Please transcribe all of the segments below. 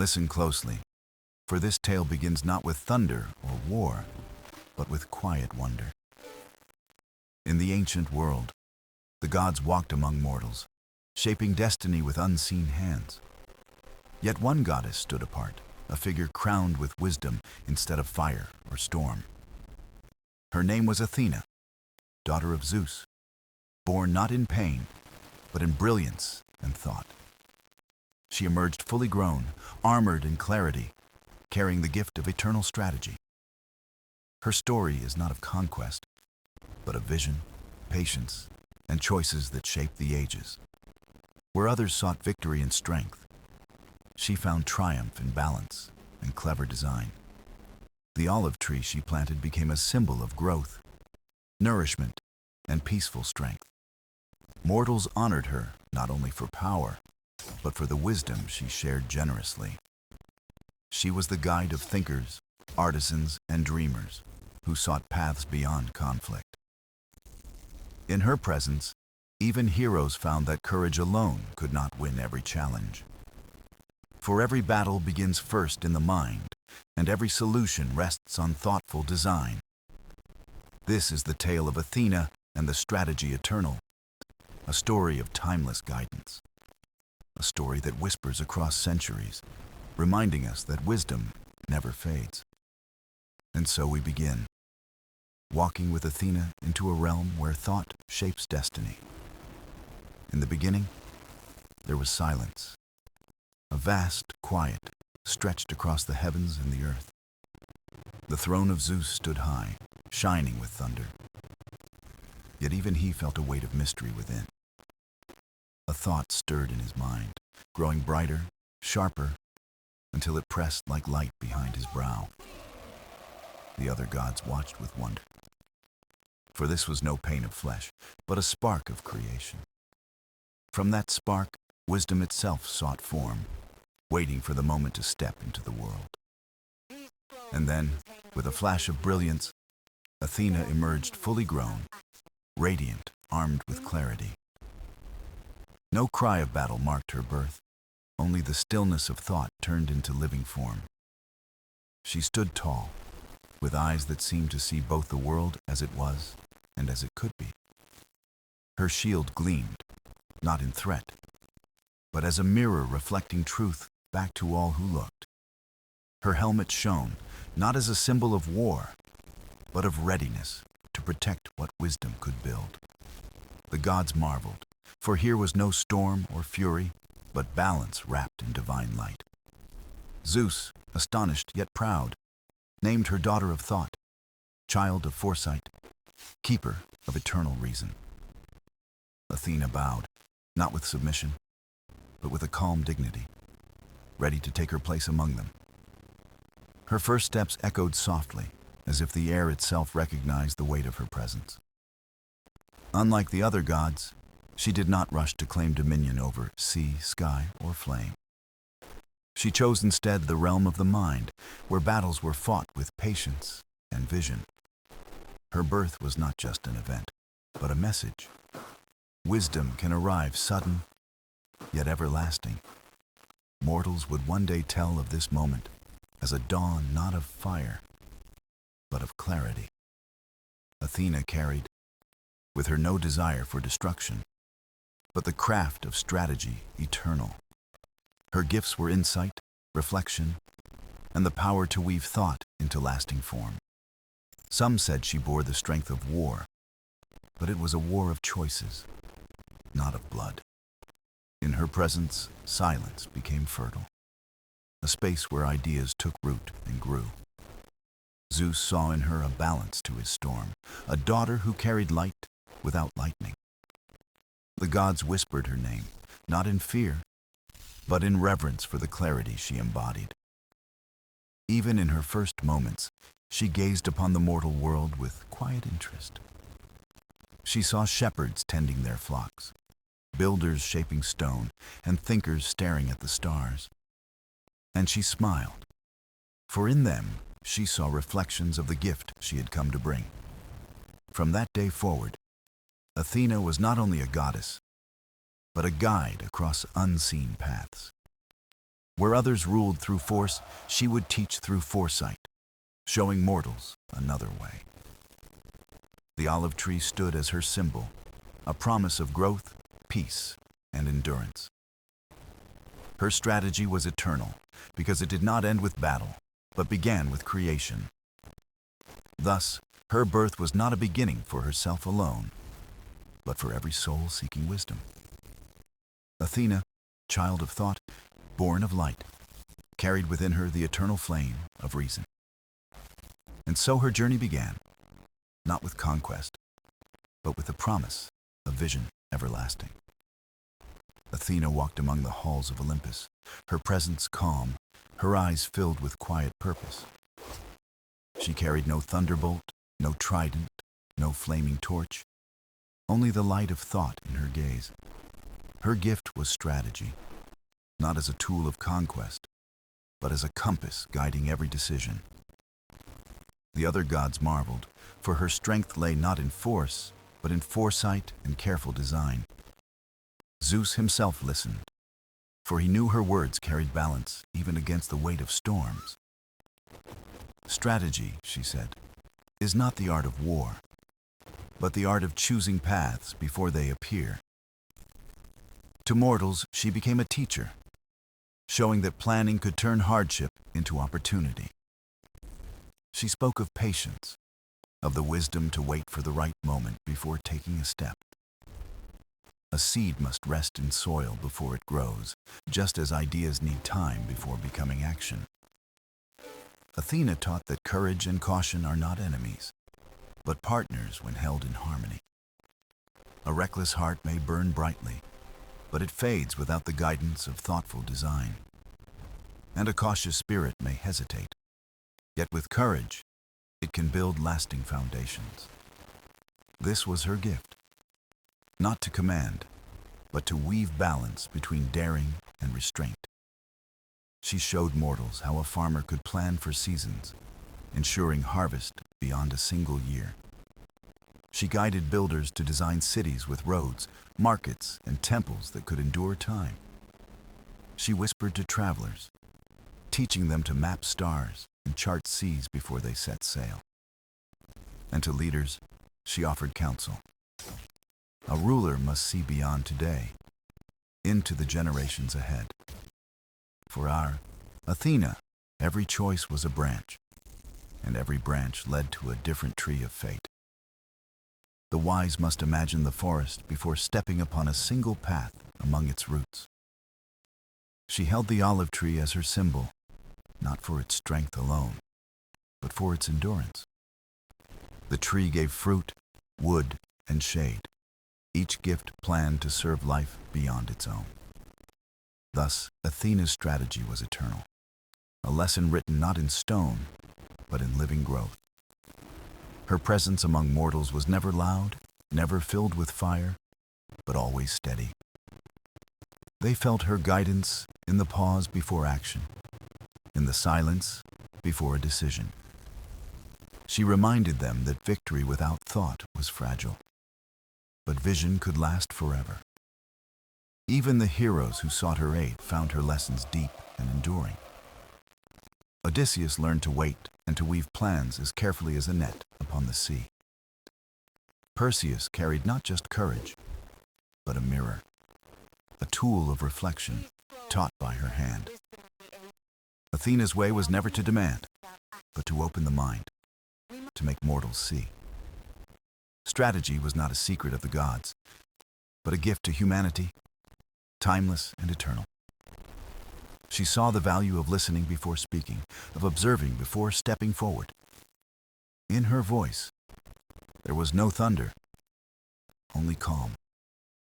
Listen closely, for this tale begins not with thunder or war, but with quiet wonder. In the ancient world, the gods walked among mortals, shaping destiny with unseen hands. Yet one goddess stood apart, a figure crowned with wisdom instead of fire or storm. Her name was Athena, daughter of Zeus, born not in pain, but in brilliance and thought. She emerged fully grown, armored in clarity, carrying the gift of eternal strategy. Her story is not of conquest, but of vision, patience, and choices that shape the ages. Where others sought victory and strength, she found triumph in balance and clever design. The olive tree she planted became a symbol of growth, nourishment, and peaceful strength. Mortals honored her not only for power, but for the wisdom she shared generously. She was the guide of thinkers, artisans, and dreamers who sought paths beyond conflict. In her presence, even heroes found that courage alone could not win every challenge. For every battle begins first in the mind, and every solution rests on thoughtful design. This is the tale of Athena and the strategy eternal, a story of timeless guidance, a story that whispers across centuries, reminding us that wisdom never fades. And so we begin, walking with Athena into a realm where thought shapes destiny. In the beginning, there was silence, a vast quiet stretched across the heavens and the earth. The throne of Zeus stood high, shining with thunder. Yet even he felt a weight of mystery within. A thought stirred in his mind, growing brighter, sharper, until it pressed like light behind his brow. The other gods watched with wonder, for this was no pain of flesh, but a spark of creation. From that spark, wisdom itself sought form, waiting for the moment to step into the world. And then, with a flash of brilliance, Athena emerged fully grown, radiant, armed with clarity. No cry of battle marked her birth, only the stillness of thought turned into living form. She stood tall, with eyes that seemed to see both the world as it was and as it could be. Her shield gleamed, not in threat, but as a mirror reflecting truth back to all who looked. Her helmet shone, not as a symbol of war, but of readiness to protect what wisdom could build. The gods marveled, for here was no storm or fury, but balance wrapped in divine light. Zeus, astonished yet proud, named her daughter of thought, child of foresight, keeper of eternal reason. Athena bowed, not with submission, but with a calm dignity, ready to take her place among them. Her first steps echoed softly, as if the air itself recognized the weight of her presence. Unlike the other gods, she did not rush to claim dominion over sea, sky, or flame. She chose instead the realm of the mind, where battles were fought with patience and vision. Her birth was not just an event, but a message. Wisdom can arrive sudden, yet everlasting. Mortals would one day tell of this moment as a dawn not of fire, but of clarity. Athena carried, with her no desire for destruction, but the craft of strategy eternal. Her gifts were insight, reflection, and the power to weave thought into lasting form. Some said she bore the strength of war, but it was a war of choices, not of blood. In her presence, silence became fertile, a space where ideas took root and grew. Zeus saw in her a balance to his storm, a daughter who carried light without lightning. The gods whispered her name, not in fear, but in reverence for the clarity she embodied. Even in her first moments, she gazed upon the mortal world with quiet interest. She saw shepherds tending their flocks, builders shaping stone, and thinkers staring at the stars. And she smiled, for in them she saw reflections of the gift she had come to bring. From that day forward, Athena was not only a goddess, but a guide across unseen paths. Where others ruled through force, she would teach through foresight, showing mortals another way. The olive tree stood as her symbol, a promise of growth, peace, and endurance. Her strategy was eternal because it did not end with battle, but began with creation. Thus, her birth was not a beginning for herself alone, but for every soul seeking wisdom. Athena, child of thought, born of light, carried within her the eternal flame of reason. And so her journey began, not with conquest, but with the promise of vision everlasting. Athena walked among the halls of Olympus, her presence calm, her eyes filled with quiet purpose. She carried no thunderbolt, no trident, no flaming torch, only the light of thought in her gaze. Her gift was strategy, not as a tool of conquest, but as a compass guiding every decision. The other gods marveled, for her strength lay not in force, but in foresight and careful design. Zeus himself listened, for he knew her words carried balance even against the weight of storms. Strategy, she said, is not the art of war, but the art of choosing paths before they appear. To mortals, she became a teacher, showing that planning could turn hardship into opportunity. She spoke of patience, of the wisdom to wait for the right moment before taking a step. A seed must rest in soil before it grows, just as ideas need time before becoming action. Athena taught that courage and caution are not enemies, but partners when held in harmony. A reckless heart may burn brightly, but it fades without the guidance of thoughtful design. And a cautious spirit may hesitate, yet with courage, it can build lasting foundations. This was her gift, not to command, but to weave balance between daring and restraint. She showed mortals how a farmer could plan for seasons, ensuring harvest beyond a single year. She guided builders to design cities with roads, markets, and temples that could endure time. She whispered to travelers, teaching them to map stars and chart seas before they set sail. And to leaders, she offered counsel. A ruler must see beyond today, into the generations ahead. For our Athena, every choice was a branch, and every branch led to a different tree of fate. The wise must imagine the forest before stepping upon a single path among its roots. She held the olive tree as her symbol, not for its strength alone, but for its endurance. The tree gave fruit, wood, and shade, each gift planned to serve life beyond its own. Thus, Athena's strategy was eternal, a lesson written not in stone, but in living growth. Her presence among mortals was never loud, never filled with fire, but always steady. They felt her guidance in the pause before action, in the silence before a decision. She reminded them that victory without thought was fragile, but vision could last forever. Even the heroes who sought her aid found her lessons deep and enduring. Odysseus learned to wait and to weave plans as carefully as a net upon the sea. Perseus carried not just courage, but a mirror, a tool of reflection taught by her hand. Athena's way was never to demand, but to open the mind, to make mortals see. Strategy was not a secret of the gods, but a gift to humanity, timeless and eternal. She saw the value of listening before speaking, of observing before stepping forward. In her voice, there was no thunder, only calm,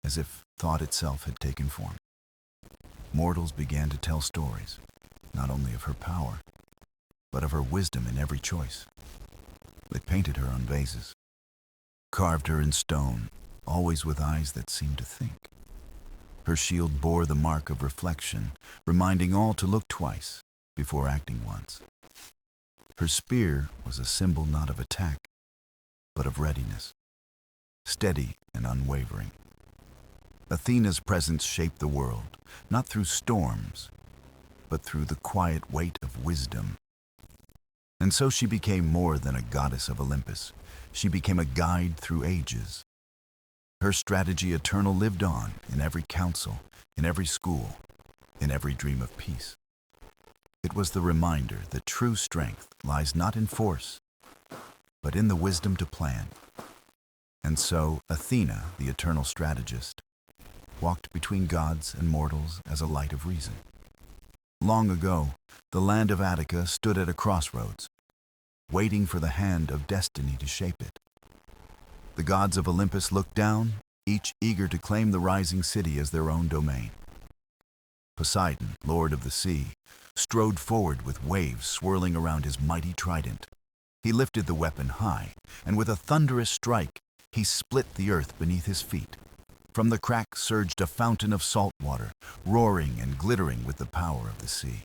as if thought itself had taken form. Mortals began to tell stories, not only of her power, but of her wisdom in every choice. They painted her on vases, carved her in stone, always with eyes that seemed to think. Her shield bore the mark of reflection, reminding all to look twice before acting once. Her spear was a symbol not of attack, but of readiness, steady and unwavering. Athena's presence shaped the world, not through storms, but through the quiet weight of wisdom. And so she became more than a goddess of Olympus. She became a guide through ages. Her strategy eternal lived on in every council, in every school, in every dream of peace. It was the reminder that true strength lies not in force, but in the wisdom to plan. And so Athena, the eternal strategist, walked between gods and mortals as a light of reason. Long ago, the land of Attica stood at a crossroads, waiting for the hand of destiny to shape it. The gods of Olympus looked down, each eager to claim the rising city as their own domain. Poseidon, lord of the sea, strode forward with waves swirling around his mighty trident. He lifted the weapon high, and with a thunderous strike, he split the earth beneath his feet. From the crack surged a fountain of salt water, roaring and glittering with the power of the sea.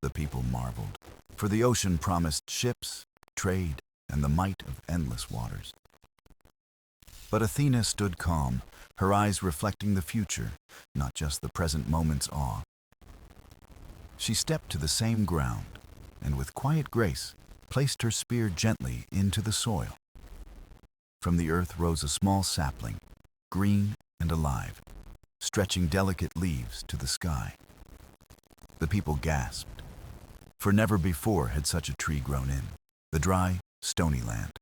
The people marveled, for the ocean promised ships, trade, and the might of endless waters. But Athena stood calm, her eyes reflecting the future, not just the present moment's awe. She stepped to the same ground, and with quiet grace, placed her spear gently into the soil. From the earth rose a small sapling, green and alive, stretching delicate leaves to the sky. The people gasped, for never before had such a tree grown in the dry, stony land.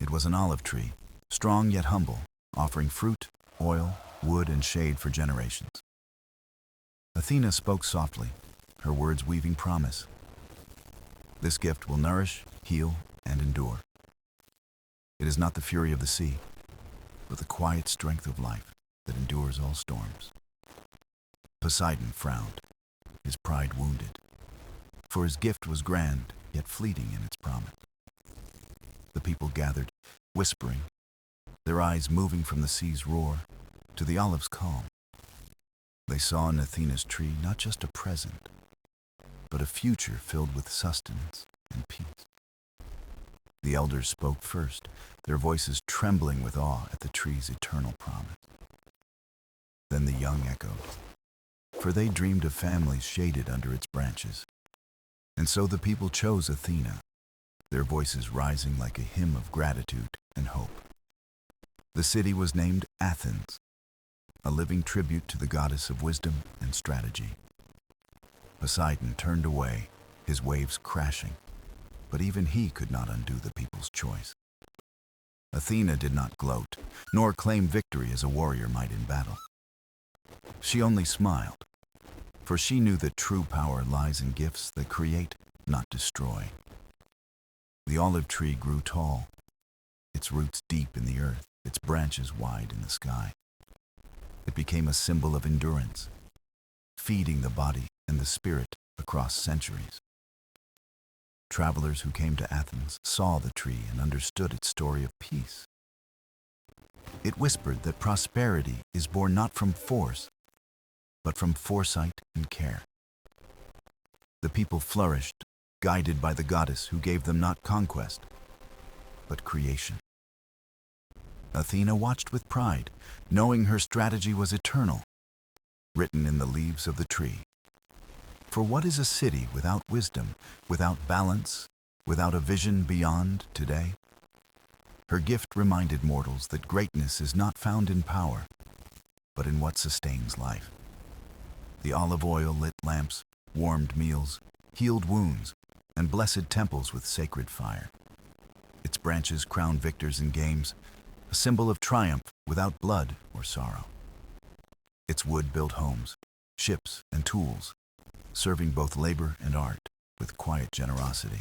It was an olive tree, strong yet humble, offering fruit, oil, wood, and shade for generations. Athena spoke softly, her words weaving promise. This gift will nourish, heal, and endure. It is not the fury of the sea, but the quiet strength of life that endures all storms. Poseidon frowned, his pride wounded, for his gift was grand yet fleeting in its promise. The people gathered, whispering, their eyes moving from the sea's roar to the olive's calm. They saw in Athena's tree not just a present, but a future filled with sustenance and peace. The elders spoke first, their voices trembling with awe at the tree's eternal promise. Then the young echoed, for they dreamed of families shaded under its branches. And so the people chose Athena, their voices rising like a hymn of gratitude and hope. The city was named Athens, a living tribute to the goddess of wisdom and strategy. Poseidon turned away, his waves crashing, but even he could not undo the people's choice. Athena did not gloat, nor claim victory as a warrior might in battle. She only smiled, for she knew that true power lies in gifts that create, not destroy. The olive tree grew tall, its roots deep in the earth, its branches wide in the sky. It became a symbol of endurance, feeding the body and the spirit across centuries. Travelers who came to Athens saw the tree and understood its story of peace. It whispered that prosperity is born not from force, but from foresight and care. The people flourished, guided by the goddess who gave them not conquest, but creation. Athena watched with pride, knowing her strategy was eternal, written in the leaves of the tree. For what is a city without wisdom, without balance, without a vision beyond today? Her gift reminded mortals that greatness is not found in power, but in what sustains life. The olive oil lit lamps, warmed meals, healed wounds, and blessed temples with sacred fire. Its branches crowned victors in games, a symbol of triumph without blood or sorrow. Its wood built homes, ships, and tools, serving both labor and art with quiet generosity.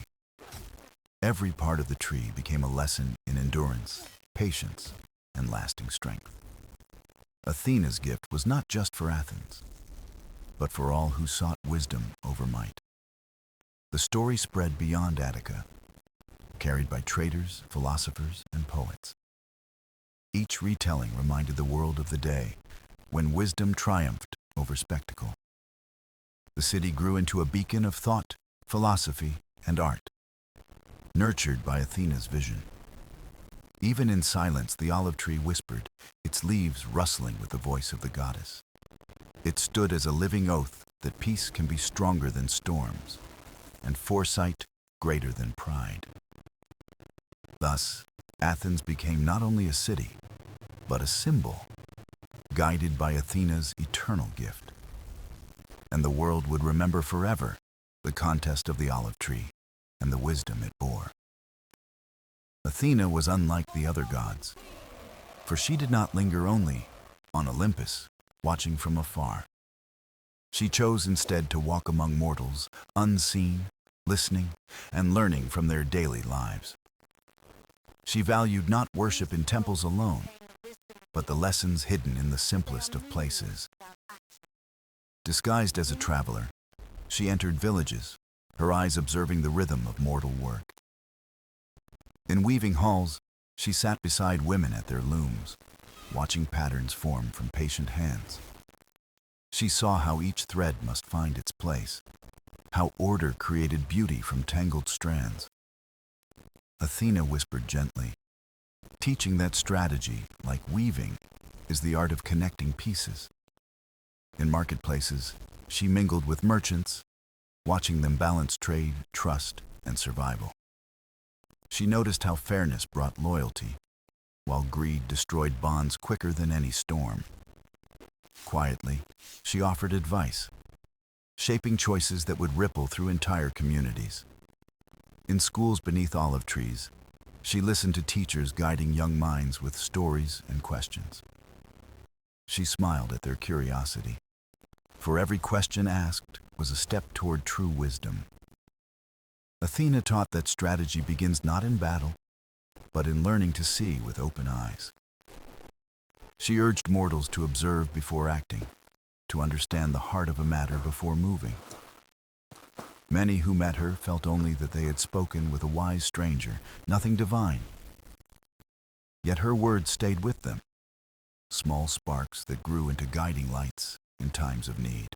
Every part of the tree became a lesson in endurance, patience, and lasting strength. Athena's gift was not just for Athens, but for all who sought wisdom over might. The story spread beyond Attica, carried by traders, philosophers, and poets. Each retelling reminded the world of the day when wisdom triumphed over spectacle. The city grew into a beacon of thought, philosophy, and art, nurtured by Athena's vision. Even in silence, the olive tree whispered, its leaves rustling with the voice of the goddess. It stood as a living oath that peace can be stronger than storms, and foresight greater than pride. Thus, Athens became not only a city, but a symbol, guided by Athena's eternal gift. And the world would remember forever the contest of the olive tree and the wisdom it bore. Athena was unlike the other gods, for she did not linger only on Olympus, watching from afar. She chose instead to walk among mortals, unseen, listening, and learning from their daily lives. She valued not worship in temples alone, but the lessons hidden in the simplest of places. Disguised as a traveler, she entered villages, her eyes observing the rhythm of mortal work. In weaving halls, she sat beside women at their looms, watching patterns form from patient hands. She saw how each thread must find its place, how order created beauty from tangled strands. Athena whispered gently, teaching that strategy, like weaving, is the art of connecting pieces. In marketplaces, she mingled with merchants, watching them balance trade, trust, and survival. She noticed how fairness brought loyalty, while greed destroyed bonds quicker than any storm. Quietly, she offered advice, shaping choices that would ripple through entire communities. In schools beneath olive trees, she listened to teachers guiding young minds with stories and questions. She smiled at their curiosity, for every question asked was a step toward true wisdom. Athena taught that strategy begins not in battle, but in learning to see with open eyes. She urged mortals to observe before acting, to understand the heart of a matter before moving. Many who met her felt only that they had spoken with a wise stranger, nothing divine. Yet her words stayed with them, small sparks that grew into guiding lights in times of need.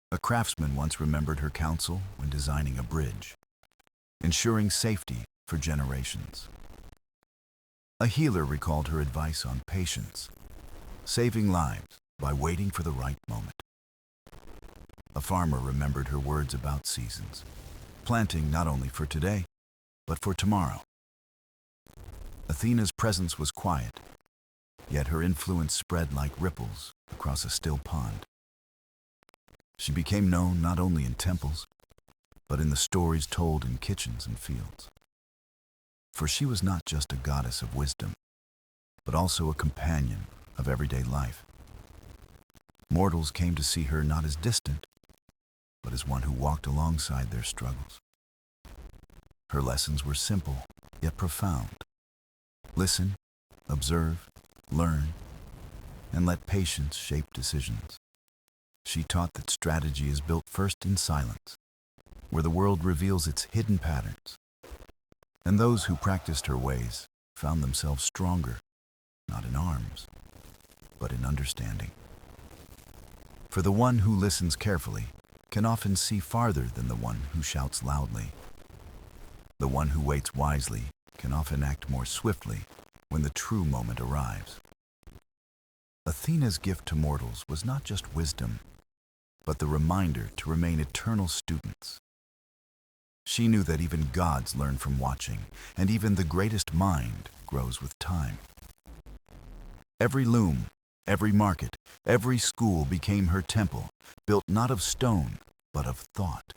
A craftsman once remembered her counsel when designing a bridge, ensuring safety for generations. A healer recalled her advice on patience, saving lives by waiting for the right moment. A farmer remembered her words about seasons, planting not only for today, but for tomorrow. Athena's presence was quiet, yet her influence spread like ripples across a still pond. She became known not only in temples, but in the stories told in kitchens and fields. For she was not just a goddess of wisdom, but also a companion of everyday life. Mortals came to see her not as distant, but as one who walked alongside their struggles. Her lessons were simple, yet profound. Listen, observe, learn, and let patience shape decisions. She taught that strategy is built first in silence, where the world reveals its hidden patterns. And those who practiced her ways found themselves stronger, not in arms, but in understanding. For the one who listens carefully can often see farther than the one who shouts loudly. The one who waits wisely can often act more swiftly when the true moment arrives. Athena's gift to mortals was not just wisdom, but the reminder to remain eternal students. She knew that even gods learn from watching, and even the greatest mind grows with time. Every loom, every market, every school became her temple, built not of stone, but of thought.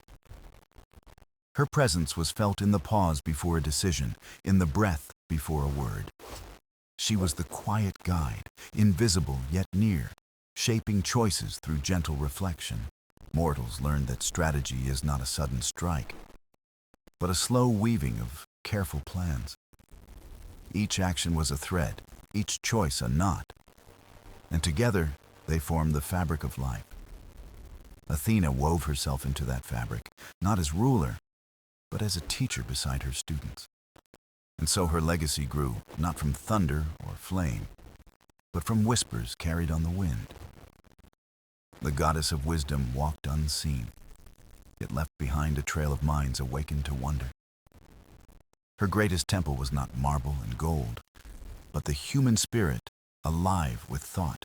Her presence was felt in the pause before a decision, in the breath before a word. She was the quiet guide, invisible yet near, shaping choices through gentle reflection. Mortals learned that strategy is not a sudden strike, but a slow weaving of careful plans. Each action was a thread, each choice a knot, and together they formed the fabric of life. Athena wove herself into that fabric, not as ruler, but as a teacher beside her students. And so her legacy grew, not from thunder or flame, but from whispers carried on the wind. The goddess of wisdom walked unseen, yet left behind a trail of minds awakened to wonder. Her greatest temple was not marble and gold, but the human spirit alive with thought.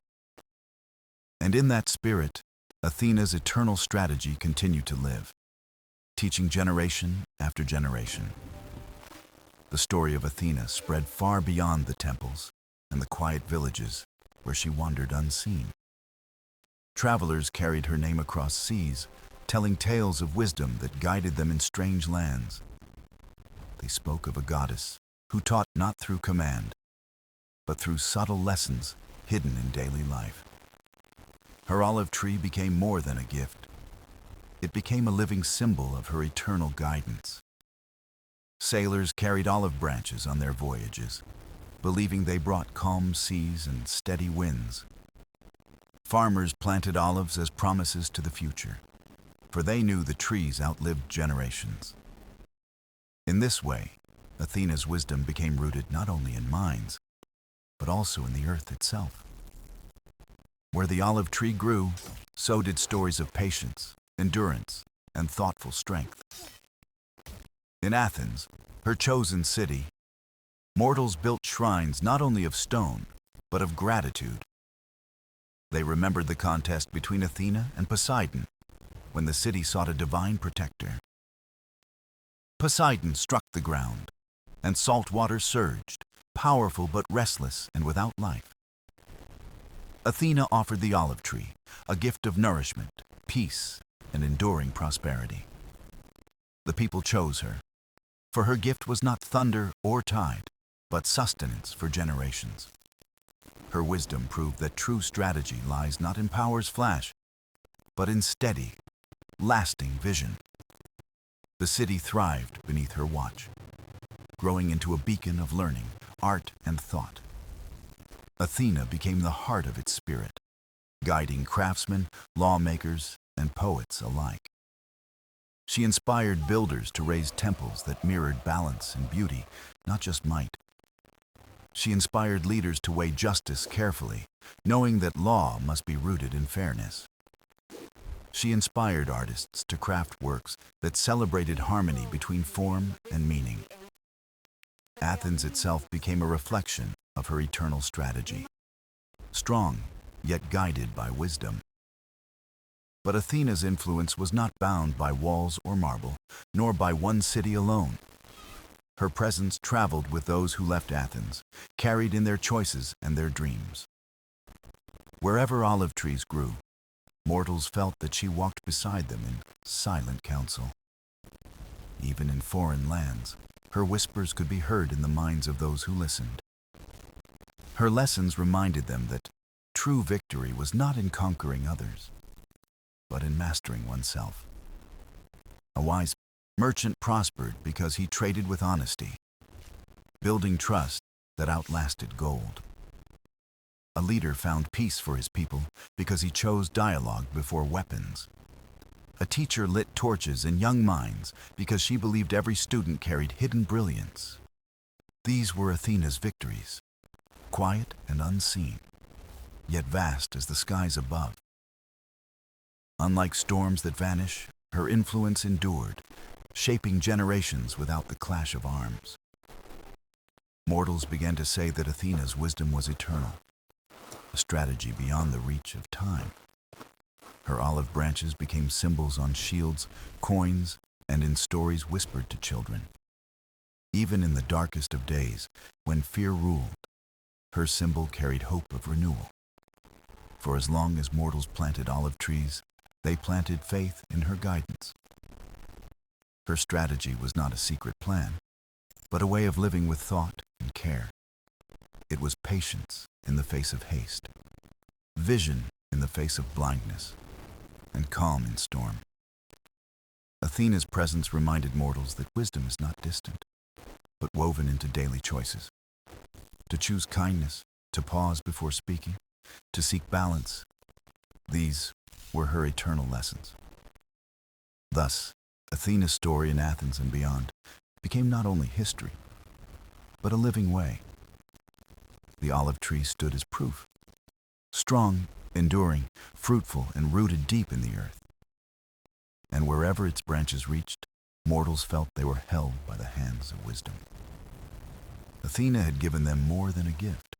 And in that spirit, Athena's eternal strategy continued to live, teaching generation after generation. The story of Athena spread far beyond the temples and the quiet villages where she wandered unseen. Travelers carried her name across seas, telling tales of wisdom that guided them in strange lands. They spoke of a goddess who taught not through command, but through subtle lessons hidden in daily life. Her olive tree became more than a gift. It became a living symbol of her eternal guidance. Sailors carried olive branches on their voyages, believing they brought calm seas and steady winds. Farmers planted olives as promises to the future, for they knew the trees outlived generations. In this way, Athena's wisdom became rooted not only in minds, but also in the earth itself. Where the olive tree grew, so did stories of patience, endurance, and thoughtful strength. In Athens, her chosen city, mortals built shrines not only of stone, but of gratitude. They remembered the contest between Athena and Poseidon, when the city sought a divine protector. Poseidon struck the ground, and salt water surged, powerful but restless and without life. Athena offered the olive tree, a gift of nourishment, peace, and enduring prosperity. The people chose her, for her gift was not thunder or tide, but sustenance for generations. Her wisdom proved that true strategy lies not in power's flash, but in steady, lasting vision. The city thrived beneath her watch, growing into a beacon of learning, art, and thought. Athena became the heart of its spirit, guiding craftsmen, lawmakers, and poets alike. She inspired builders to raise temples that mirrored balance and beauty, not just might. She inspired leaders to weigh justice carefully, knowing that law must be rooted in fairness. She inspired artists to craft works that celebrated harmony between form and meaning. Athens itself became a reflection of her eternal strategy, strong, yet guided by wisdom. But Athena's influence was not bound by walls or marble, nor by one city alone. Her presence traveled with those who left Athens, carried in their choices and their dreams. Wherever olive trees grew, mortals felt that she walked beside them in silent counsel. Even in foreign lands, her whispers could be heard in the minds of those who listened. Her lessons reminded them that true victory was not in conquering others, but in mastering oneself. A wise merchant prospered because he traded with honesty, building trust that outlasted gold. A leader found peace for his people because he chose dialogue before weapons. A teacher lit torches in young minds because she believed every student carried hidden brilliance. These were Athena's victories, quiet and unseen, yet vast as the skies above. Unlike storms that vanish, her influence endured, shaping generations without the clash of arms. Mortals began to say that Athena's wisdom was eternal, a strategy beyond the reach of time. Her olive branches became symbols on shields, coins, and in stories whispered to children. Even in the darkest of days, when fear ruled, her symbol carried hope of renewal. For as long as mortals planted olive trees, they planted faith in her guidance. Her strategy was not a secret plan, but a way of living with thought and care. It was patience in the face of haste, vision in the face of blindness, and calm in storm. Athena's presence reminded mortals that wisdom is not distant, but woven into daily choices. To choose kindness, to pause before speaking, to seek balance, these were her eternal lessons. Thus, Athena's story in Athens and beyond became not only history, but a living way. The olive tree stood as proof, strong, enduring, fruitful, and rooted deep in the earth. And wherever its branches reached, mortals felt they were held by the hands of wisdom. Athena had given them more than a gift.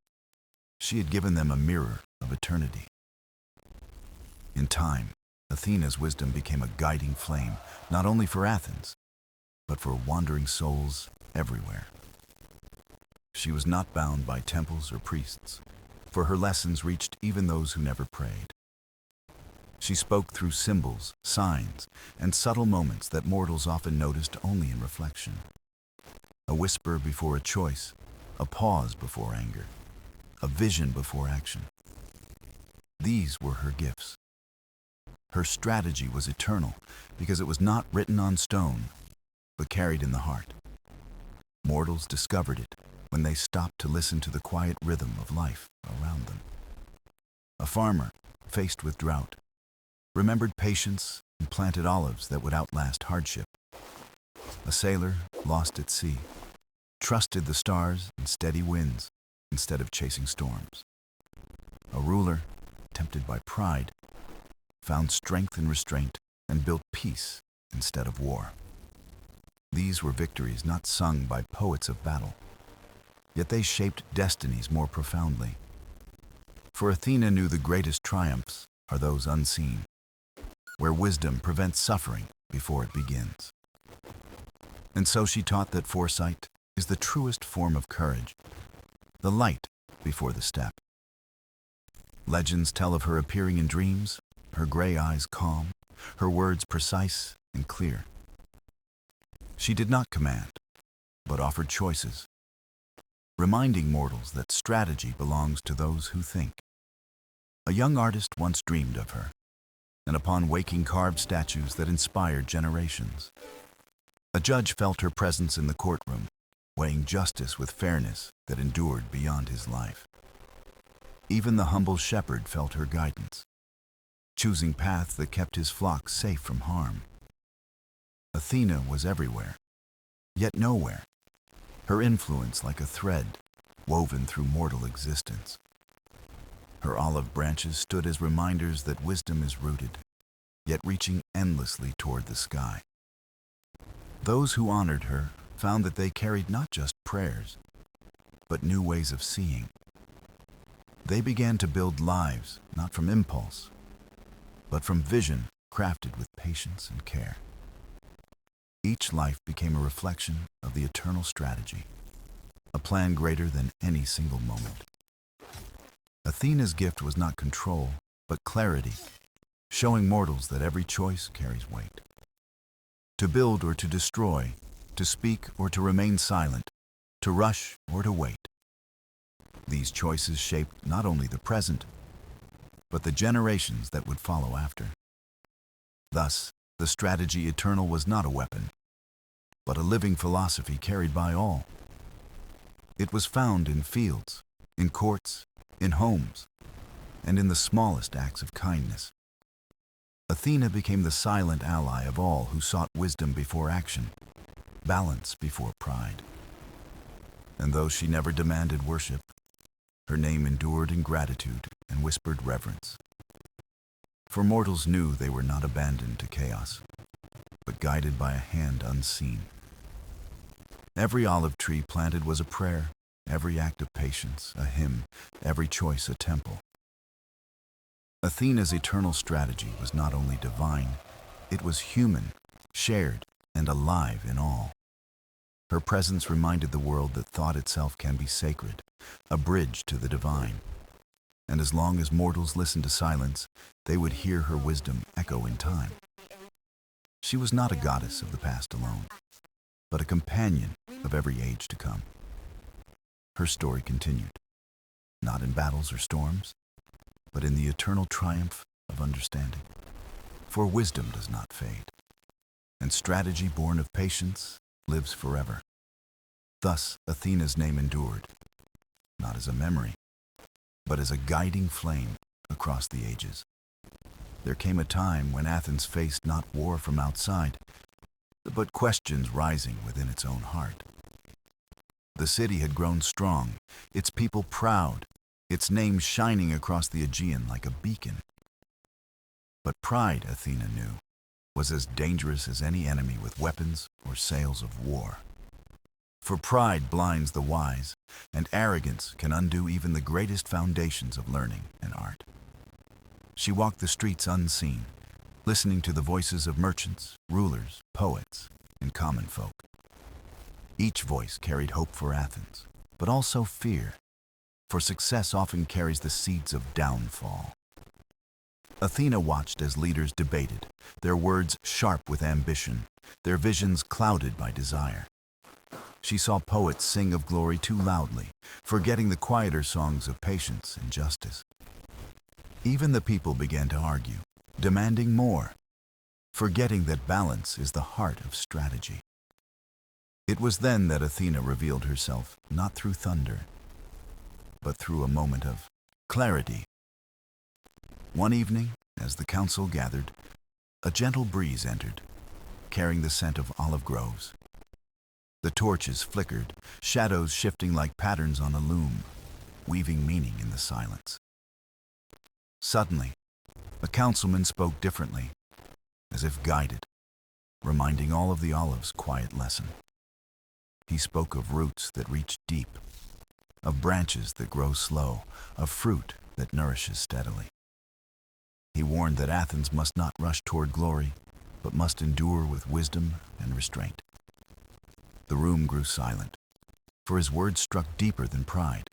She had given them a mirror of eternity. In time, Athena's wisdom became a guiding flame, not only for Athens, but for wandering souls everywhere. She was not bound by temples or priests, for her lessons reached even those who never prayed. She spoke through symbols, signs, and subtle moments that mortals often noticed only in reflection. A whisper before a choice, a pause before anger, a vision before action. These were her gifts. Her strategy was eternal because it was not written on stone, but carried in the heart. Mortals discovered it when they stopped to listen to the quiet rhythm of life around them. A farmer, faced with drought, remembered patience and planted olives that would outlast hardship. A sailor, lost at sea, trusted the stars and steady winds instead of chasing storms. A ruler, tempted by pride, found strength in restraint and built peace instead of war. These were victories not sung by poets of battle, yet they shaped destinies more profoundly. For Athena knew the greatest triumphs are those unseen, where wisdom prevents suffering before it begins. And so she taught that foresight is the truest form of courage, the light before the step. Legends tell of her appearing in dreams, her gray eyes calm, her words precise and clear. She did not command, but offered choices, reminding mortals that strategy belongs to those who think. A young artist once dreamed of her, and upon waking carved statues that inspired generations. A judge felt her presence in the courtroom, weighing justice with fairness that endured beyond his life. Even the humble shepherd felt her guidance, choosing paths that kept his flock safe from harm. Athena was everywhere, yet nowhere, her influence like a thread woven through mortal existence. Her olive branches stood as reminders that wisdom is rooted, yet reaching endlessly toward the sky. Those who honored her found that they carried not just prayers, but new ways of seeing. They began to build lives not from impulse, but from vision crafted with patience and care. Each life became a reflection of the eternal strategy, a plan greater than any single moment. Athena's gift was not control, but clarity, showing mortals that every choice carries weight. To build or to destroy, to speak or to remain silent, to rush or to wait. These choices shaped not only the present, but the generations that would follow after. Thus, the strategy eternal was not a weapon, but a living philosophy carried by all. It was found in fields, in courts, in homes, and in the smallest acts of kindness. Athena became the silent ally of all who sought wisdom before action, balance before pride. And though she never demanded worship, her name endured in gratitude and whispered reverence. For mortals knew they were not abandoned to chaos, but guided by a hand unseen. Every olive tree planted was a prayer, every act of patience a hymn, every choice a temple. Athena's eternal strategy was not only divine, it was human, shared, and alive in all. Her presence reminded the world that thought itself can be sacred, a bridge to the divine. And as long as mortals listened to silence, they would hear her wisdom echo in time. She was not a goddess of the past alone, but a companion of every age to come. Her story continued, not in battles or storms, but in the eternal triumph of understanding. For wisdom does not fade, and strategy born of patience lives forever. Thus, Athena's name endured, not as a memory, but as a guiding flame across the ages. There came a time when Athens faced not war from outside, but questions rising within its own heart. The city had grown strong, its people proud, its name shining across the Aegean like a beacon. But pride, Athena knew, was as dangerous as any enemy with weapons or sails of war. For pride blinds the wise, and arrogance can undo even the greatest foundations of learning and art. She walked the streets unseen, listening to the voices of merchants, rulers, poets, and common folk. Each voice carried hope for Athens, but also fear, for success often carries the seeds of downfall. Athena watched as leaders debated, their words sharp with ambition, their visions clouded by desire. She saw poets sing of glory too loudly, forgetting the quieter songs of patience and justice. Even the people began to argue, demanding more, forgetting that balance is the heart of strategy. It was then that Athena revealed herself, not through thunder, but through a moment of clarity. One evening, as the council gathered, a gentle breeze entered, carrying the scent of olive groves. The torches flickered, shadows shifting like patterns on a loom, weaving meaning in the silence. Suddenly, a councilman spoke differently, as if guided, reminding all of the olive's quiet lesson. He spoke of roots that reach deep, of branches that grow slow, of fruit that nourishes steadily. He warned that Athens must not rush toward glory, but must endure with wisdom and restraint. The room grew silent, for his words struck deeper than pride,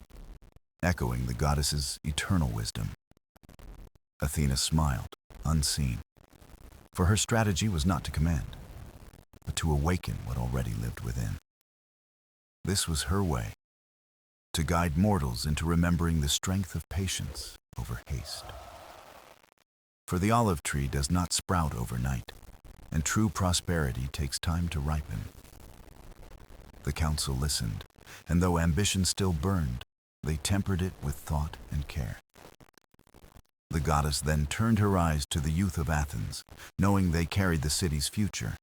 echoing the goddess's eternal wisdom. Athena smiled, unseen, for her strategy was not to command, but to awaken what already lived within. This was her way, to guide mortals into remembering the strength of patience over haste. For the olive tree does not sprout overnight, and true prosperity takes time to ripen. The council listened, and though ambition still burned, they tempered it with thought and care. The goddess then turned her eyes to the youth of Athens, knowing they carried the city's future.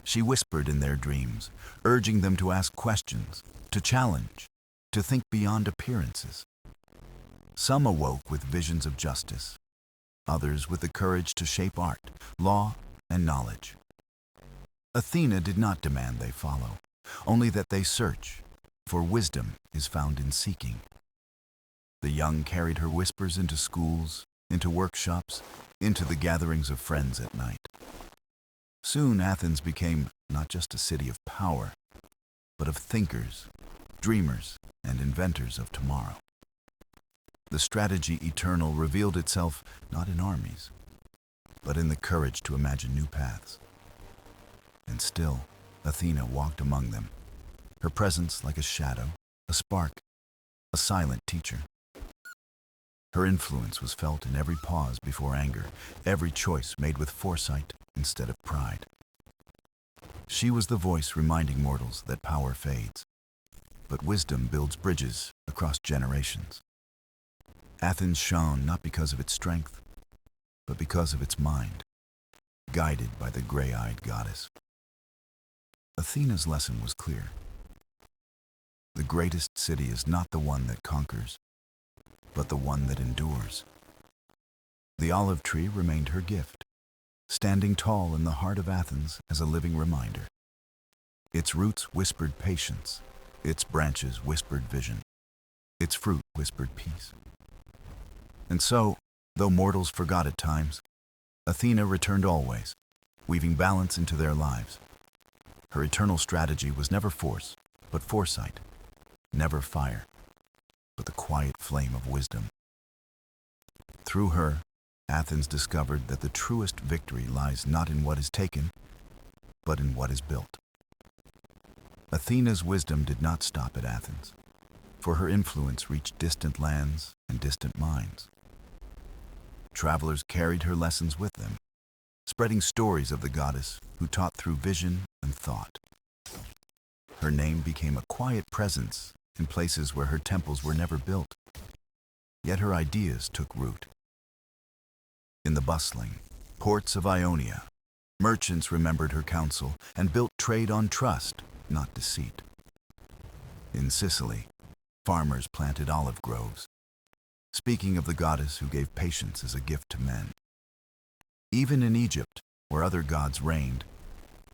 She whispered in their dreams, urging them to ask questions, to challenge, to think beyond appearances. Some awoke with visions of justice, others with the courage to shape art, law, and knowledge. Athena did not demand they follow, only that they search, for wisdom is found in seeking. The young carried her whispers into schools, into workshops, into the gatherings of friends at night. Soon Athens became not just a city of power, but of thinkers, dreamers, and inventors of tomorrow. The strategy eternal revealed itself not in armies, but in the courage to imagine new paths. And still, Athena walked among them, her presence like a shadow, a spark, a silent teacher. Her influence was felt in every pause before anger, every choice made with foresight instead of pride. She was the voice reminding mortals that power fades, but wisdom builds bridges across generations. Athens shone not because of its strength, but because of its mind, guided by the gray-eyed goddess. Athena's lesson was clear. The greatest city is not the one that conquers, but the one that endures. The olive tree remained her gift, standing tall in the heart of Athens as a living reminder. Its roots whispered patience, its branches whispered vision, its fruit whispered peace. And so, though mortals forgot at times, Athena returned always, weaving balance into their lives. Her eternal strategy was never force, but foresight, never fire, but the quiet flame of wisdom. Through her, Athens discovered that the truest victory lies not in what is taken, but in what is built. Athena's wisdom did not stop at Athens, for her influence reached distant lands and distant minds. Travelers carried her lessons with them, spreading stories of the goddess who taught through vision and thought. Her name became a quiet presence in places where her temples were never built, yet her ideas took root. In the bustling ports of Ionia, merchants remembered her counsel and built trade on trust, not deceit. In Sicily, farmers planted olive groves, speaking of the goddess who gave patience as a gift to men. Even in Egypt, where other gods reigned,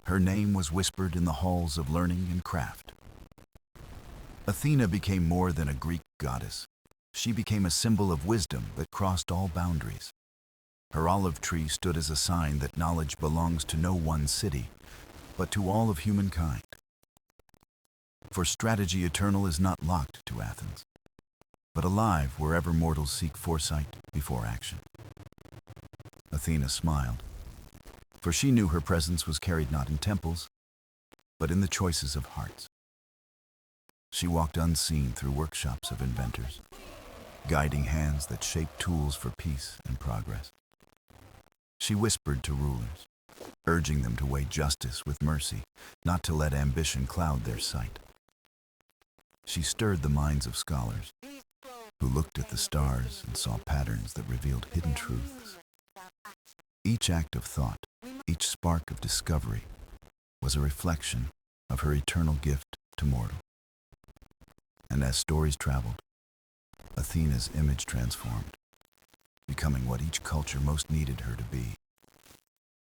her name was whispered in the halls of learning and craft. Athena became more than a Greek goddess. She became a symbol of wisdom that crossed all boundaries. Her olive tree stood as a sign that knowledge belongs to no one city, but to all of humankind. For strategy eternal is not locked to Athens, but alive wherever mortals seek foresight before action. Athena smiled, for she knew her presence was carried not in temples, but in the choices of hearts. She walked unseen through workshops of inventors, guiding hands that shaped tools for peace and progress. She whispered to rulers, urging them to weigh justice with mercy, not to let ambition cloud their sight. She stirred the minds of scholars, who looked at the stars and saw patterns that revealed hidden truths. Each act of thought, each spark of discovery, was a reflection of her eternal gift to mortal. And as stories traveled, Athena's image transformed, becoming what each culture most needed her to be.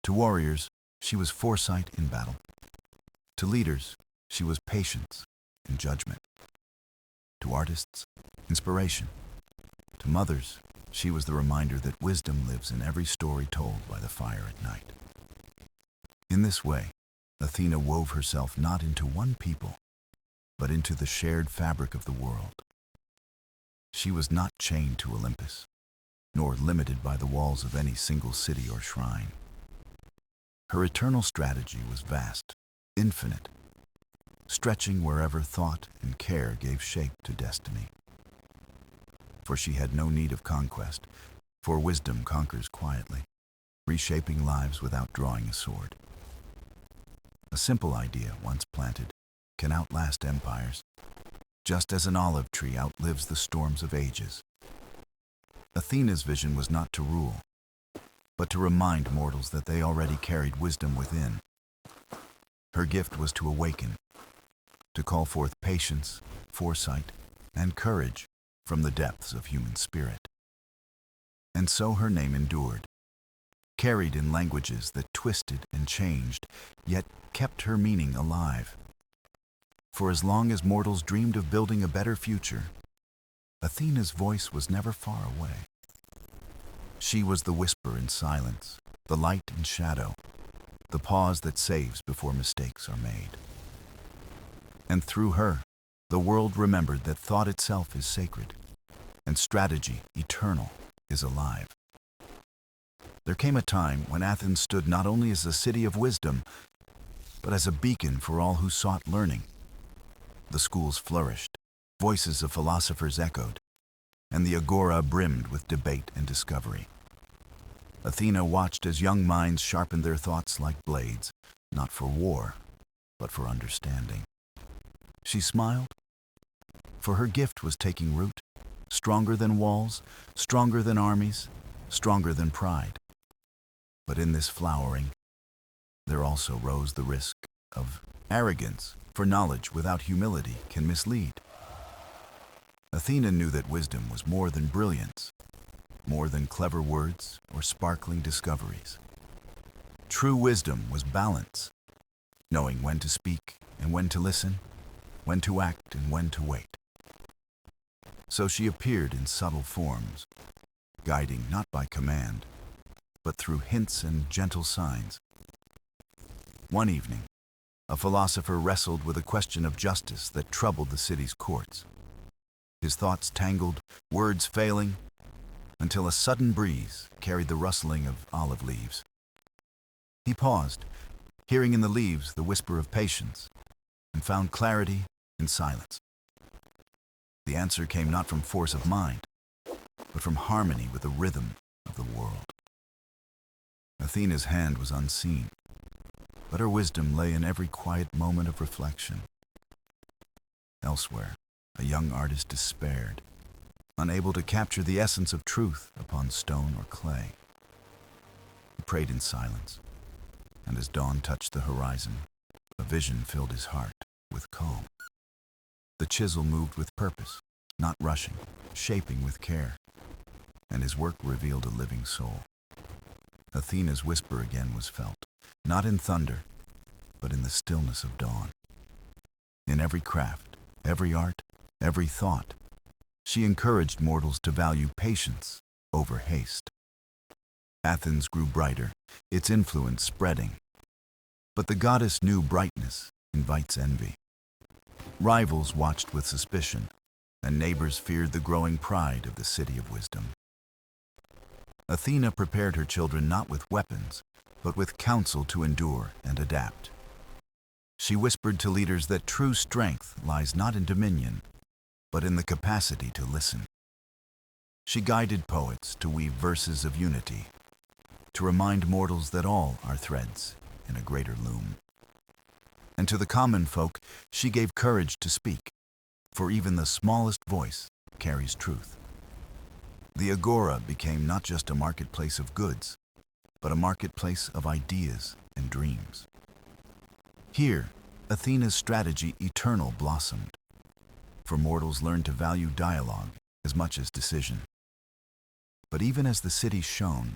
To warriors, she was foresight in battle. To leaders, she was patience in judgment. To artists, inspiration. To mothers, she was the reminder that wisdom lives in every story told by the fire at night. In this way, Athena wove herself not into one people, but into the shared fabric of the world. She was not chained to Olympus, nor limited by the walls of any single city or shrine. Her eternal strategy was vast, infinite, stretching wherever thought and care gave shape to destiny. For she had no need of conquest, for wisdom conquers quietly, reshaping lives without drawing a sword. A simple idea, once planted, can outlast empires, just as an olive tree outlives the storms of ages. Athena's vision was not to rule, but to remind mortals that they already carried wisdom within. Her gift was to awaken, to call forth patience, foresight, and courage from the depths of human spirit. And so her name endured, carried in languages that twisted and changed, yet kept her meaning alive. For as long as mortals dreamed of building a better future, Athena's voice was never far away. She was the whisper in silence, the light in shadow, the pause that saves before mistakes are made. And through her, the world remembered that thought itself is sacred, and strategy, eternal, is alive. There came a time when Athens stood not only as a city of wisdom, but as a beacon for all who sought learning. The schools flourished, voices of philosophers echoed, and the agora brimmed with debate and discovery. Athena watched as young minds sharpened their thoughts like blades, not for war, but for understanding. She smiled, for her gift was taking root, stronger than walls, stronger than armies, stronger than pride. But in this flowering, there also rose the risk of arrogance, for knowledge without humility can mislead. Athena knew that wisdom was more than brilliance, more than clever words or sparkling discoveries. True wisdom was balance, knowing when to speak and when to listen, when to act and when to wait. So she appeared in subtle forms, guiding not by command, but through hints and gentle signs. One evening, a philosopher wrestled with a question of justice that troubled the city's courts. His thoughts tangled, words failing, until a sudden breeze carried the rustling of olive leaves. He paused, hearing in the leaves the whisper of patience, and found clarity in silence. The answer came not from force of mind, but from harmony with the rhythm of the world. Athena's hand was unseen, but her wisdom lay in every quiet moment of reflection. Elsewhere, a young artist despaired, unable to capture the essence of truth upon stone or clay. He prayed in silence, and as dawn touched the horizon, a vision filled his heart with calm. The chisel moved with purpose, not rushing, shaping with care, and his work revealed a living soul. Athena's whisper again was felt, not in thunder, but in the stillness of dawn. In every craft, every art, every thought, she encouraged mortals to value patience over haste. Athens grew brighter, its influence spreading. But the goddess knew brightness invites envy. Rivals watched with suspicion, and neighbors feared the growing pride of the city of wisdom. Athena prepared her children not with weapons, but with counsel to endure and adapt. She whispered to leaders that true strength lies not in dominion, but in the capacity to listen. She guided poets to weave verses of unity, to remind mortals that all are threads in a greater loom. And to the common folk, she gave courage to speak, for even the smallest voice carries truth. The agora became not just a marketplace of goods, but a marketplace of ideas and dreams. Here, Athena's strategy eternal blossomed, for mortals learned to value dialogue as much as decision. But even as the city shone,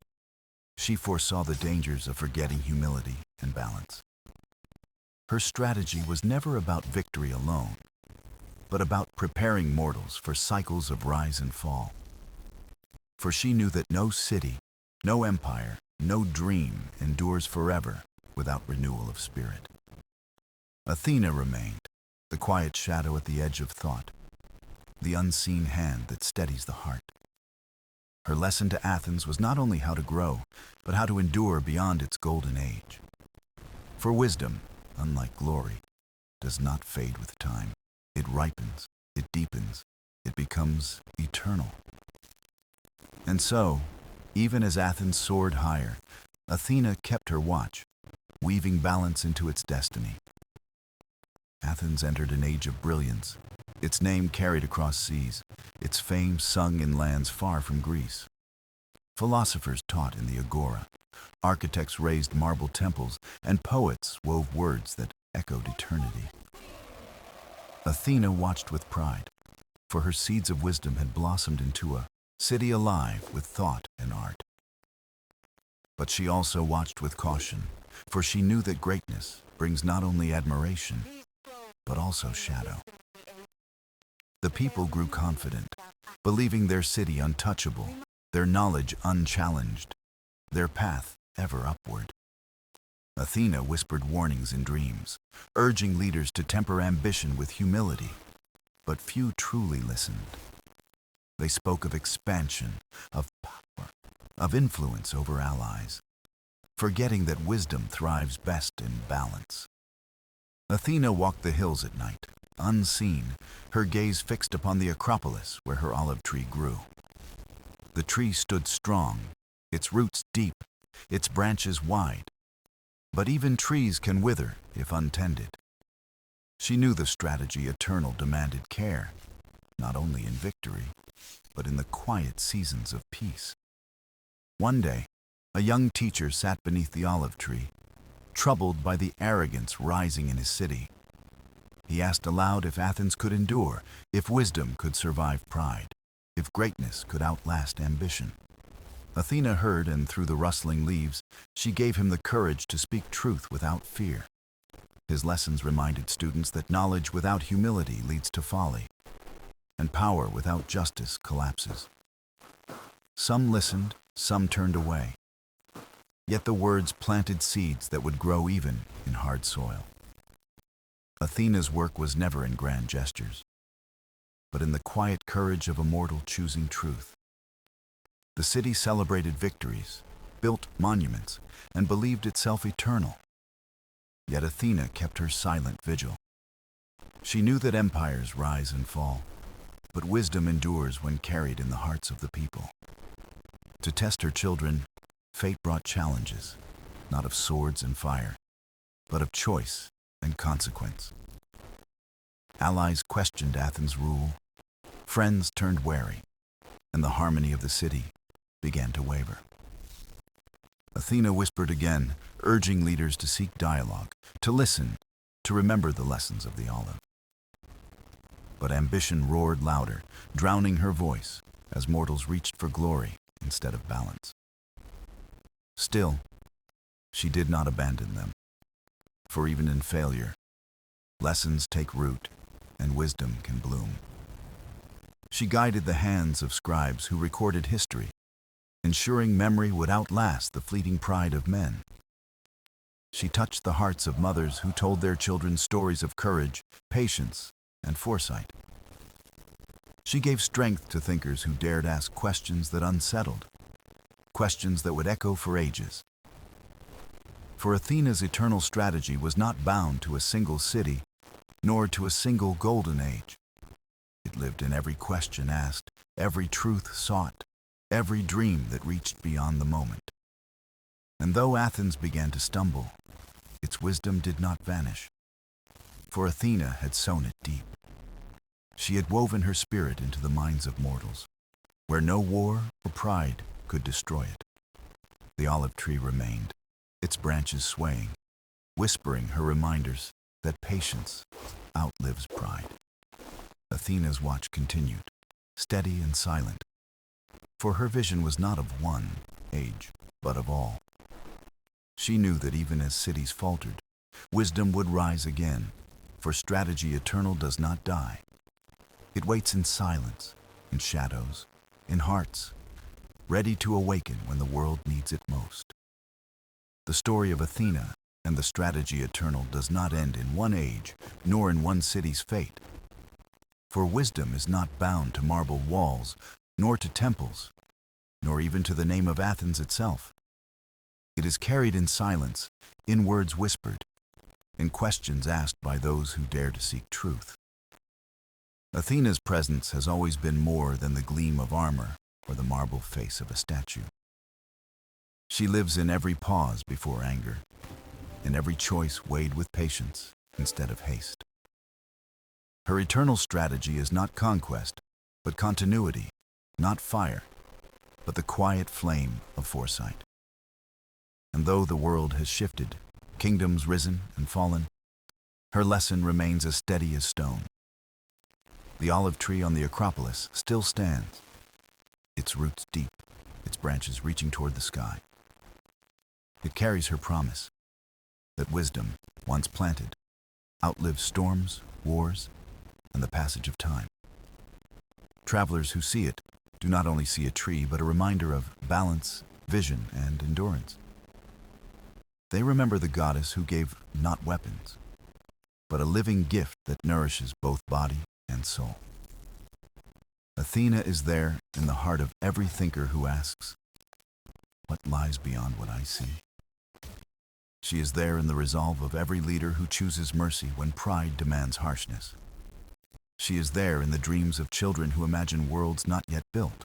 she foresaw the dangers of forgetting humility and balance. Her strategy was never about victory alone, but about preparing mortals for cycles of rise and fall. For she knew that no city, no empire, no dream endures forever without renewal of spirit. Athena remained, the quiet shadow at the edge of thought, the unseen hand that steadies the heart. Her lesson to Athens was not only how to grow, but how to endure beyond its golden age. For wisdom, unlike glory, does not fade with time. It ripens, it deepens, it becomes eternal. And so, even as Athens soared higher, Athena kept her watch, weaving balance into its destiny. Athens entered an age of brilliance, its name carried across seas, its fame sung in lands far from Greece. Philosophers taught in the agora, architects raised marble temples, and poets wove words that echoed eternity. Athena watched with pride, for her seeds of wisdom had blossomed into a city alive with thought and art. But she also watched with caution, for she knew that greatness brings not only admiration, but also shadow. The people grew confident, believing their city untouchable, their knowledge unchallenged, their path ever upward. Athena whispered warnings in dreams, urging leaders to temper ambition with humility, but few truly listened. They spoke of expansion, of power, of influence over allies, forgetting that wisdom thrives best in balance. Athena walked the hills at night, unseen, her gaze fixed upon the Acropolis where her olive tree grew. The tree stood strong, its roots deep, its branches wide. But even trees can wither if untended. She knew the strategy eternal demanded care, not only in victory, but in the quiet seasons of peace. One day, a young teacher sat beneath the olive tree, troubled by the arrogance rising in his city. He asked aloud if Athens could endure, if wisdom could survive pride, if greatness could outlast ambition. Athena heard, and through the rustling leaves, she gave him the courage to speak truth without fear. His lessons reminded students that knowledge without humility leads to folly, and power without justice collapses. Some listened, some turned away. Yet the words planted seeds that would grow even in hard soil. Athena's work was never in grand gestures, but in the quiet courage of a mortal choosing truth. The city celebrated victories, built monuments, and believed itself eternal. Yet Athena kept her silent vigil. She knew that empires rise and fall, but wisdom endures when carried in the hearts of the people. To test her children, fate brought challenges, not of swords and fire, but of choice and consequence. Allies questioned Athens' rule, friends turned wary, and the harmony of the city began to waver. Athena whispered again, urging leaders to seek dialogue, to listen, to remember the lessons of the olive. But ambition roared louder, drowning her voice as mortals reached for glory instead of balance. Still, she did not abandon them, for even in failure, lessons take root and wisdom can bloom. She guided the hands of scribes who recorded history, ensuring memory would outlast the fleeting pride of men. She touched the hearts of mothers who told their children stories of courage, patience, and foresight. She gave strength to thinkers who dared ask questions that unsettled, questions that would echo for ages. For Athena's eternal strategy was not bound to a single city, nor to a single golden age. It lived in every question asked, every truth sought, every dream that reached beyond the moment. And though Athens began to stumble, its wisdom did not vanish, for Athena had sown it deep. She had woven her spirit into the minds of mortals, where no war or pride could destroy it. The olive tree remained, its branches swaying, whispering her reminders that patience outlives pride. Athena's watch continued, steady and silent, for her vision was not of one age, but of all. She knew that even as cities faltered, wisdom would rise again, for strategy eternal does not die. It waits in silence, in shadows, in hearts, ready to awaken when the world needs it most. The story of Athena and the strategy eternal does not end in one age, nor in one city's fate. For wisdom is not bound to marble walls, nor to temples, nor even to the name of Athens itself. It is carried in silence, in words whispered, in questions asked by those who dare to seek truth. Athena's presence has always been more than the gleam of armor or the marble face of a statue. She lives in every pause before anger, in every choice weighed with patience instead of haste. Her eternal strategy is not conquest, but continuity, not fire, but the quiet flame of foresight. And though the world has shifted, kingdoms risen and fallen, her lesson remains as steady as stone. The olive tree on the Acropolis still stands, its roots deep, its branches reaching toward the sky. It carries her promise that wisdom, once planted, outlives storms, wars, and the passage of time. Travelers who see it do not only see a tree, but a reminder of balance, vision, and endurance. They remember the goddess who gave not weapons, but a living gift that nourishes both body and soul. Athena is there in the heart of every thinker who asks, what lies beyond what I see? She is there in the resolve of every leader who chooses mercy when pride demands harshness. She is there in the dreams of children who imagine worlds not yet built,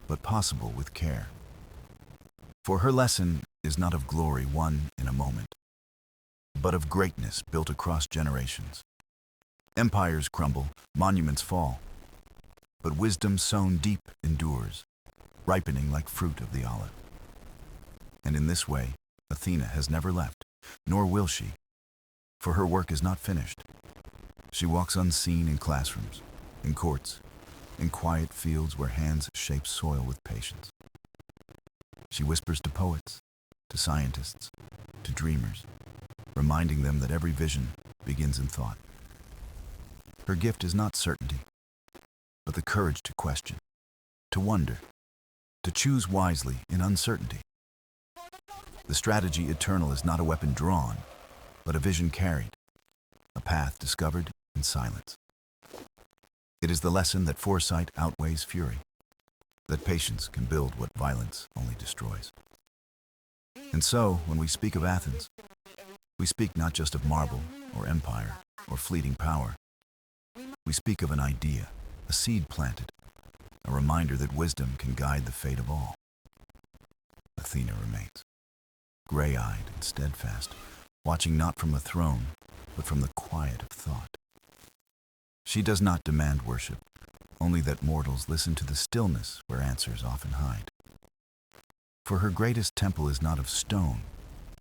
but possible with care. For her lesson is not of glory won in a moment, but of greatness built across generations. Empires crumble, monuments fall, but wisdom sown deep endures, ripening like fruit of the olive. And in this way, Athena has never left, nor will she, for her work is not finished. She walks unseen in classrooms, in courts, in quiet fields where hands shape soil with patience. She whispers to poets, to scientists, to dreamers, reminding them that every vision begins in thought. Her gift is not certainty, but the courage to question, to wonder, to choose wisely in uncertainty. The strategy eternal is not a weapon drawn, but a vision carried, a path discovered in silence. It is the lesson that foresight outweighs fury, that patience can build what violence only destroys. And so, when we speak of Athens, we speak not just of marble or empire or fleeting power. We speak of an idea, a seed planted, a reminder that wisdom can guide the fate of all. Athena remains, gray-eyed and steadfast, watching not from a throne, but from the quiet of thought. She does not demand worship, only that mortals listen to the stillness where answers often hide. For her greatest temple is not of stone,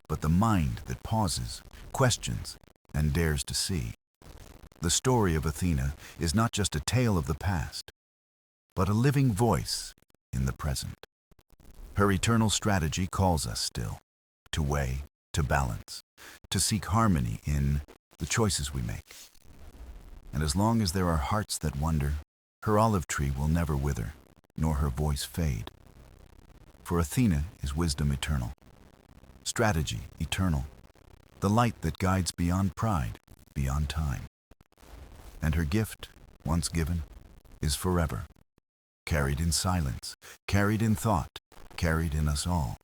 but the mind that pauses, questions, and dares to see. The story of Athena is not just a tale of the past, but a living voice in the present. Her eternal strategy calls us still, to weigh, to balance, to seek harmony in the choices we make. And as long as there are hearts that wonder, her olive tree will never wither, nor her voice fade. For Athena is wisdom eternal, strategy eternal, the light that guides beyond pride, beyond time. And her gift, once given, is forever, carried in silence, carried in thought, carried in us all.